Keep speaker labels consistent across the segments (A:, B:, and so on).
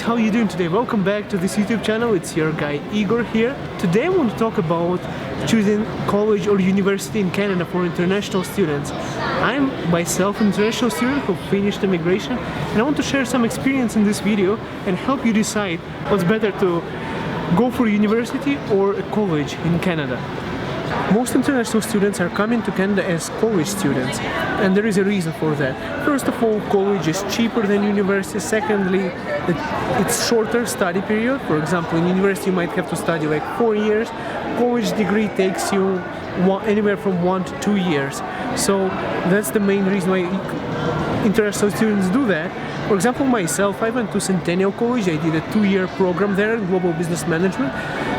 A: guys, how you doing today? Welcome back to this YouTube channel. It's your guy Igor here. Today I want to talk about choosing college or university in Canada for international students. I'm myself an international student who finished immigration, and I want to share some experience in this video and help you decide what's better to go for university or a college in Canada. Most international students are coming to Canada as college students, and there is a reason for that. First of all, college is cheaper than university. Secondly, it's shorter study period. For example, in university you might have to study like 4 years. College degree takes you anywhere from 1 to 2 years. So that's the main reason why international students do that. For example, myself, I went to Centennial College. I did a 2-year program there in global business management.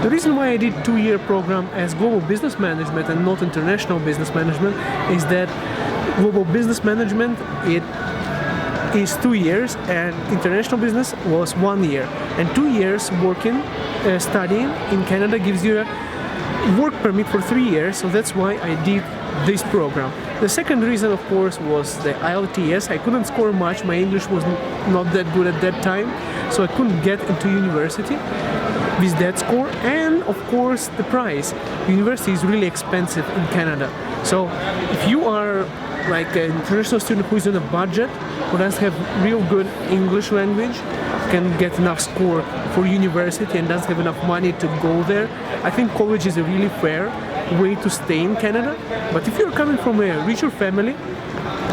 A: The reason why I did 2-year program as global business management and not international business management is that global business management, it is 2 years and international business was 1 year. And 2 years working, studying in Canada gives you a work permit for 3 years, so that's why I did this program. The second reason, of course, was the IELTS. I couldn't score much. My English was not that good at that time, so I couldn't get into university with that score. And of course, the price. University is really expensive in Canada. So if you are like an international student who is on a budget, who doesn't have real good English language, can get enough score for university and doesn't have enough money to go there, I think college is a really fair way to stay in Canada. But if you're coming from a richer family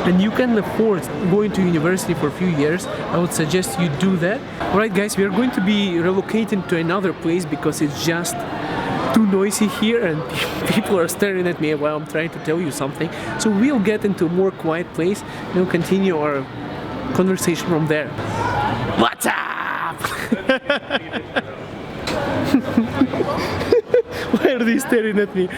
A: and you can afford going to university for a few years, I would suggest you do that. Alright guys, we are going to be relocating to another place because it's just too noisy here and people are staring at me while I'm trying to tell you something. So we'll get into a more quiet place and we'll continue our conversation from there. What's up? Why are they staring at me?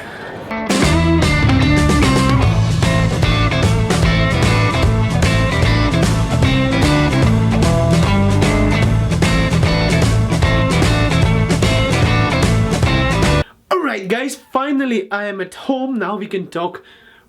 A: Alright guys, finally I am at home. Now we can talk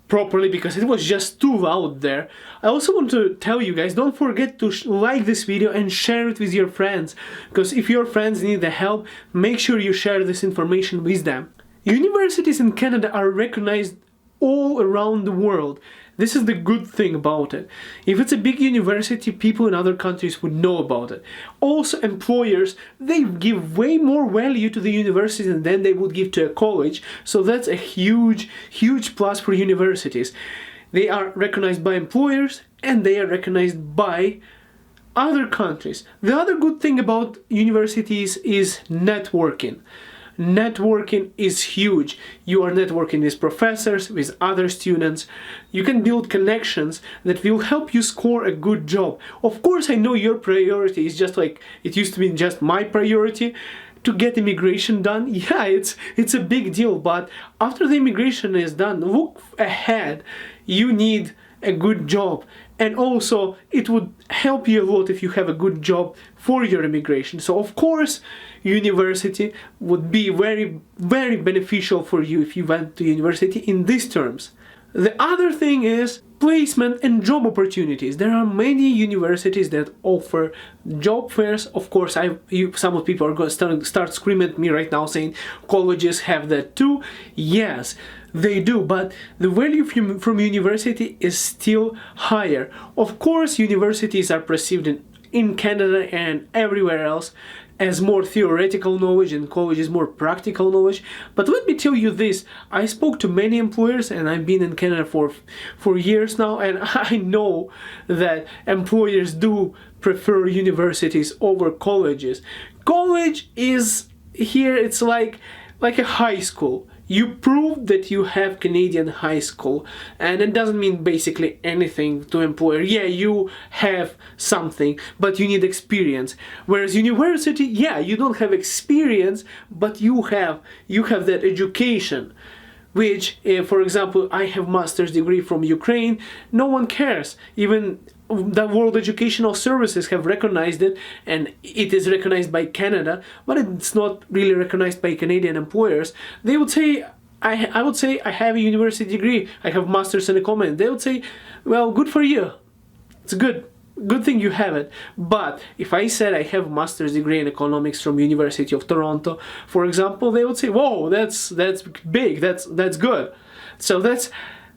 A: properly because it was just too loud there. I also want to tell you guys, don't forget to like this video and share it with your friends, because if your friends need the help, make sure you share this information with them. Universities in Canada are recognized all around the world. This is the good thing about it. If it's a big university, people in other countries would know about it. Also, employers, they give way more value to the university than they would give to a college. So that's a huge, huge plus for universities. They are recognized by employers and they are recognized by other countries. The other good thing about universities is networking. Networking is huge. You are networking with professors, with other students. You can build connections that will help you score a good job. Of course, I know your priority is just like it used to be just my priority to get immigration done. Yeah, it's a big deal, but after the immigration is done, look ahead. You need a good job. And also, it would help you a lot if you have a good job for your immigration. So, of course, university would be very, very beneficial for you if you went to university in these terms. The other thing is placement and job opportunities. There are many universities that offer job fairs. Of course, some of people are going to start screaming at me right now saying colleges have that too. Yes, they do, but the value from university is still higher. Of course, universities are perceived in Canada and everywhere else as more theoretical knowledge and college is more practical knowledge. But let me tell you this, I spoke to many employers and I've been in Canada for years now, and I know that employers do prefer universities over colleges. College is here, it's like a high school. You prove that you have Canadian high school, and it doesn't mean basically anything to employer. Yeah, you have something, but you need experience. Whereas university, yeah, you don't have experience, but you have that education. Which, for example, I have master's degree from Ukraine. No one cares. Even the World Educational Services have recognized it, and it is recognized by Canada, but it's not really recognized by Canadian employers. They would say, I would say I have a university degree, I have master's in economy. They would say, well, good for you. It's good. good thing you have it. But if I said I have a master's degree in economics from University of Toronto, for example, they would say, whoa, that's big, that's good. So that's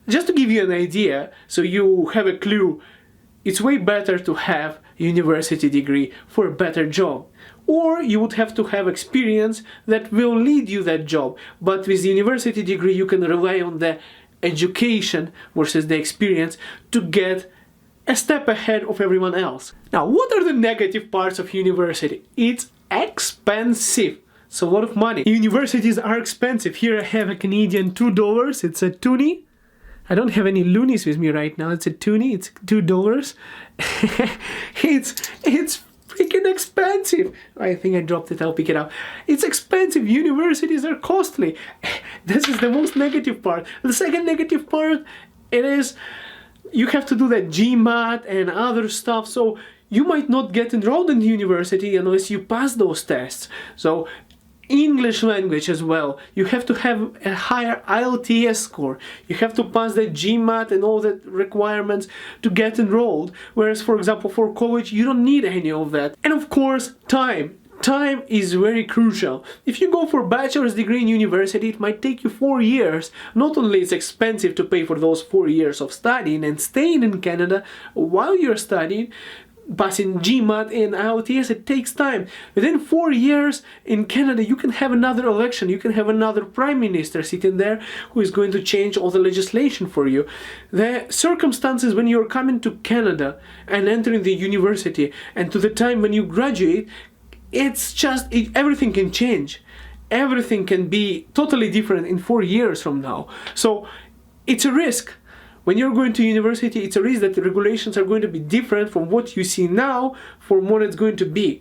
A: just to give you an idea, so you have a clue. It's way better to have a university degree for a better job. Or you would have to have experience that will lead you that job. But with the university degree, you can rely on the education versus the experience to get a step ahead of everyone else. Now, what are the negative parts of university? It's expensive. It's a lot of money. Universities are expensive. Here I have a Canadian $2. It's a toonie. I don't have any loonies with me right now. It's a toonie. It's $2. It's freaking expensive. I think I dropped it. I'll pick it up. It's expensive. Universities are costly. This is the most negative part. The second negative part, it is you have to do that GMAT and other stuff. So you might not get enrolled in the university unless you pass those tests. So English language as well. You have to have a higher IELTS score. You have to pass the GMAT and all the requirements to get enrolled. Whereas, for example, for college, you don't need any of that. And of course, time. Time is very crucial. If you go for a bachelor's degree in university, it might take you 4 years. Not only it's expensive to pay for those 4 years of studying and staying in Canada while you're studying, passing GMAT and IELTS, it takes time. Within 4 years in Canada, you can have another election. You can have another prime minister sitting there who is going to change all the legislation for you. The circumstances when you're coming to Canada and entering the university and to the time when you graduate, it's just, everything can change. Everything can be totally different in 4 years from now. So it's a risk. When you're going to university, it's a risk that the regulations are going to be different from what you see now from what it's going to be.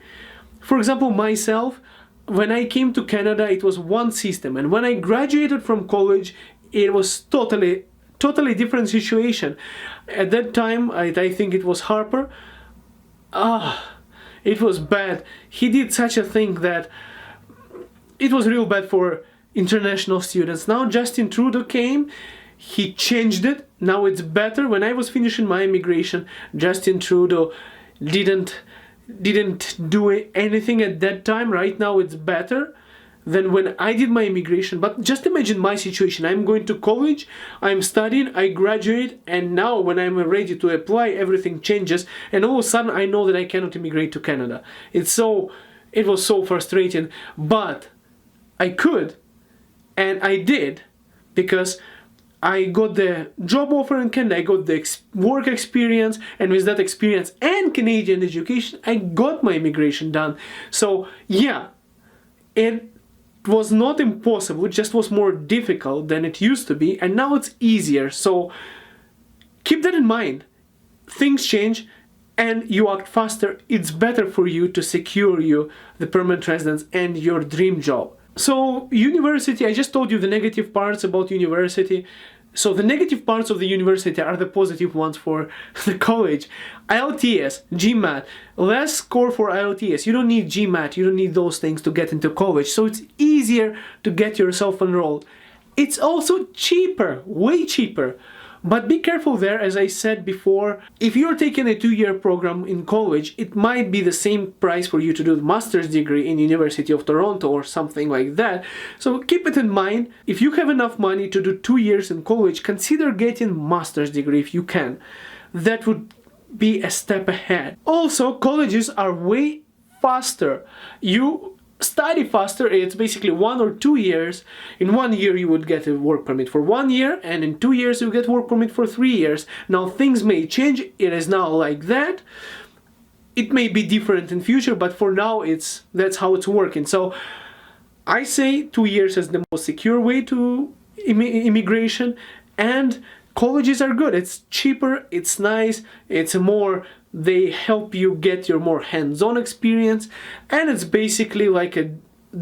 A: For example, myself, when I came to Canada, it was one system. And when I graduated from college, it was totally different situation. At that time, I think it was Harper. It was bad. He did such a thing that it was real bad for international students. Now Justin Trudeau came, he changed it. Now it's better. When I was finishing my immigration, Justin Trudeau didn't do anything at that time. Right now it's better than when I did my immigration. But just imagine my situation. I'm going to college, I'm studying, I graduate, and now when I'm ready to apply, everything changes, and all of a sudden I know that I cannot immigrate to Canada. It was so frustrating, but I could, and I did, because I got the job offer in Canada, I got the work experience, and with that experience and Canadian education, I got my immigration done. So yeah, it was not impossible, it just was more difficult than it used to be, and now it's easier. So keep that in mind. Things change and you act faster. It's better for you to secure the permanent residence and your dream job. So university, I just told you the negative parts about university. So the negative parts of the university are the positive ones for the college. IELTS, GMAT, less score for IELTS. You don't need GMAT, you don't need those things to get into college. So it's easier to get yourself enrolled. It's also cheaper, way cheaper. But be careful there, as I said before, if you're taking a 2-year program in college, it might be the same price for you to do the master's degree in University of Toronto or something like that. So keep it in mind. If you have enough money to do 2 years in college, consider getting master's degree if you can. That would be a step ahead. Also, colleges are way faster. You study faster. It's basically 1 or 2 years. In 1 year you would get a work permit for 1 year, and in 2 years you get work permit for 3 years. Now things may change. It is now like that. It may be different in future, but for now that's how it's working. So I say 2 years is the most secure way to immigration, and colleges are good. It's cheaper, it's nice, they help you get your more hands-on experience, and it's basically like a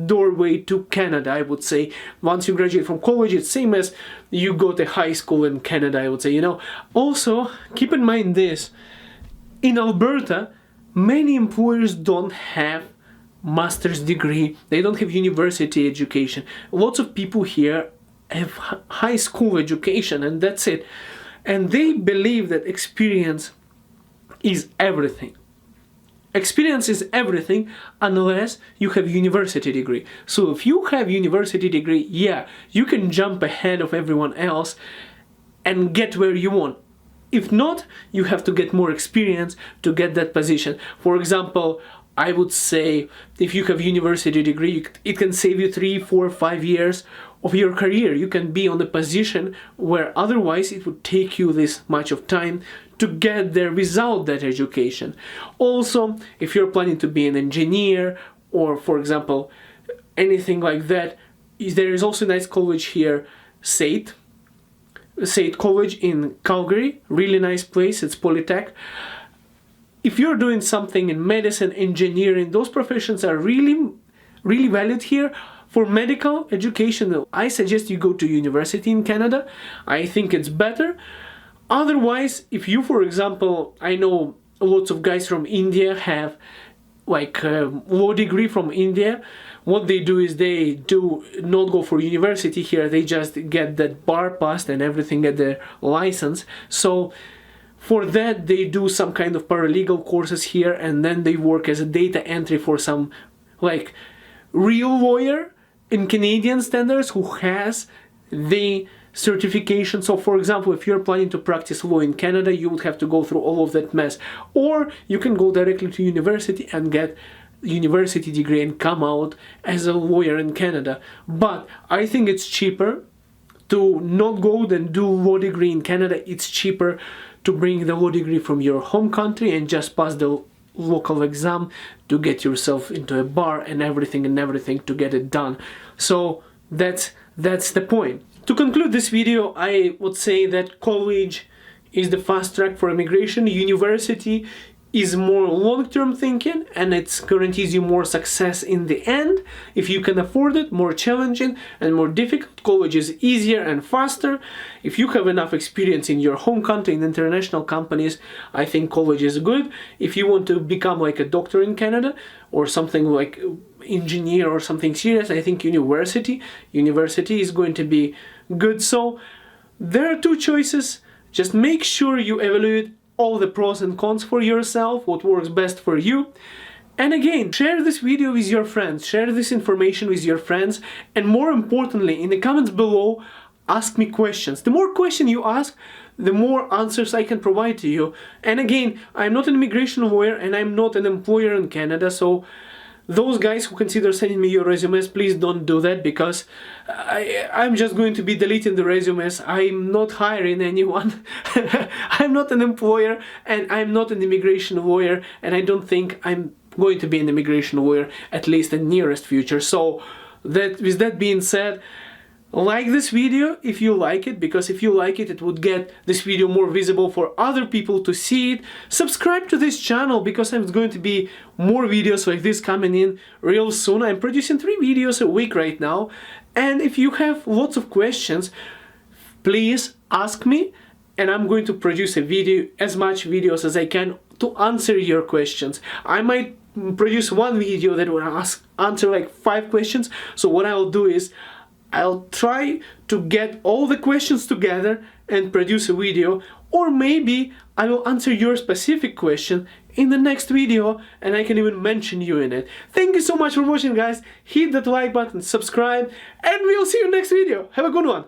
A: doorway to Canada, I would say. Once you graduate from college, it's same as you go to high school in Canada, I would say, Also, keep in mind this, in Alberta, many employers don't have master's degree, they don't have university education. Lots of people here have high school education and that's it. And they believe that experience is everything. Experience is everything unless you have university degree. So if you have university degree, yeah, you can jump ahead of everyone else and get where you want. If not, you have to get more experience to get that position. For example, I would say if you have university degree, it can save you 3, 4, 5 years of your career. You can be on a position where otherwise it would take you this much of time to get there without that education. Also, if you're planning to be an engineer or, for example, anything like that, there is also a nice college here, SAIT College in Calgary, really nice place, it's Polytech. If you're doing something in medicine, engineering, those professions are really valued here. For medical education, I suggest you go to university in Canada. I think it's better. Otherwise, if you, for example, I know lots of guys from India have like a law degree from India. What they do is they do not go for university here, they just get that bar passed and everything, get their license. So for that they do some kind of paralegal courses here, and then they work as a data entry for some like real lawyer in Canadian standards who has the certification. So for example, if you're planning to practice law in Canada, you would have to go through all of that mess, or you can go directly to university and get university degree and come out as a lawyer in Canada. But I think it's cheaper to not go than do law degree in Canada. It's cheaper to bring the law degree from your home country and just pass the local exam to get yourself into a bar and everything to get it done. So that's the point. To conclude this video, I would say that college is the fast track for immigration. University is more long-term thinking, and it guarantees you more success in the end if you can afford it. More challenging and more difficult. College is easier and faster. If you have enough experience in your home country, in international companies, I think college is good. If you want to become like a doctor in Canada or something like engineer or something serious, I think university is going to be good. So there are two choices. Just make sure you evaluate all the pros and cons for yourself, what works best for you. And again, share this video with your friends, share this information with your friends, and more importantly, in the comments below, ask me questions. The more questions you ask, the more answers I can provide to you. And again, I'm not an immigration lawyer and I'm not an employer in Canada, so those guys who consider sending me your resumes, please don't do that, because I'm just going to be deleting the resumes. I'm not hiring anyone. I'm not an employer and I'm not an immigration lawyer, and I don't think I'm going to be an immigration lawyer, at least in the nearest future. So with that being said, like this video if you like it, because if you like it, it would get this video more visible for other people to see it. Subscribe to this channel, because there's going to be more videos like this coming in real soon. I'm producing 3 videos a week right now, and if you have lots of questions, please ask me, and I'm going to produce a video, as much videos as I can, to answer your questions. I might produce one video that will answer like 5 questions. So what I'll do is I'll try to get all the questions together and produce a video, or maybe I will answer your specific question in the next video and I can even mention you in it. Thank you so much for watching, guys. Hit that like button, subscribe, and we'll see you next video. Have a good one.